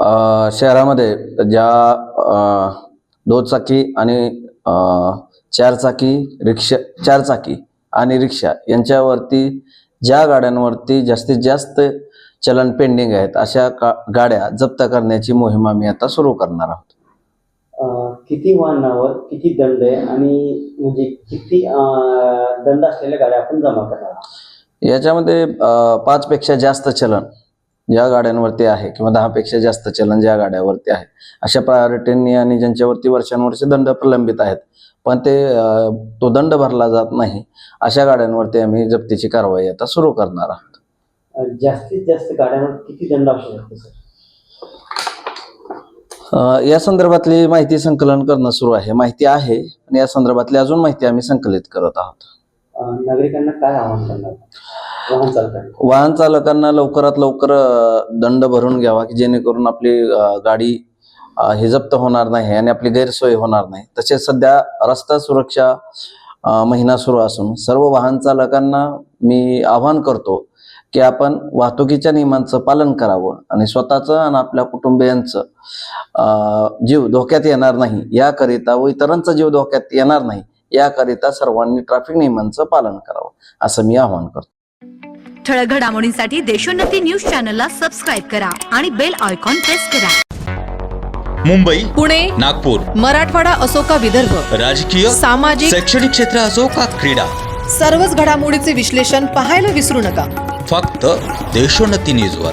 शहरामध्ये ज्या दुचाकी आणि चारचाकी आणि रिक्षा यांच्यावरती ज्या गाड्यांवरती जास्तीत जास्त चलन पेंडिंग आहेत अशा गाड्या जप्त करण्याची मोहीम आम्ही आता सुरू करणार आहोत. किती वाहनावर किती दंड आहे आणि म्हणजे किती दंड असलेल्या गाड्या आपण जमा करणार आहोत? याच्यामध्ये 5 पेक्षा जास्त चलन ज्या गाड्यांवरती आहे किंवा 10 पेक्षा जास्त चलन ज्या गाड्यावरती आहे अशा प्रायोरिटींनी आणि ज्यांच्यावरती वर्षानुवर्षे दंड प्रलंबित आहेत पण तो दंड भरला जात नाही अशा गाड्यांवरती आम्ही जप्तीची कारवाई आता सुरू करणार आहोत. जास्तीत जास्त गाड्यांवर किती दंड असू शकतो सर? या संदर्भातली माहिती संकलन करणं सुरू आहे. माहिती आहे आणि या संदर्भातली अजून माहिती आम्ही संकलित करत आहोत. नागरिकांना काय आवाहन करणार वाहन चालकांना लवकरात लवकर दंड भरून घ्यावा की जेणेकरून आपली गाडी ही जप्त होणार नाही आणि आपली गैरसोय होणार नाही. तसेच सध्या रस्ता सुरक्षा महिना सुरू असून सर्व वाहन चालकांना मी आवाहन करतो की आपण वाहतुकीच्या नियमांचं पालन करावं आणि स्वतःचं आणि आपल्या कुटुंबियांचं जीव धोक्यात येणार नाही याकरिता व इतरांचा जीव धोक्यात येणार नाही याकरिता सर्वांनी ट्रॅफिक नियमांचं पालन करावं असं मी आवाहन करतो. ठळक घडामोडींसाठी देशोन्नती न्यूज चॅनलला सबस्क्राईब करा आणि बेल आयकॉन प्रेस करा. मुंबई, पुणे, नागपूर, मराठवाडा असो का विदर्भ, राजकीय, सामाजिक, शैक्षणिक क्षेत्र असो का क्रीडा, सर्वच घडामोडीचे विश्लेषण पाहायला विसरू नका. फक्त देशोन्नती न्यूजवर.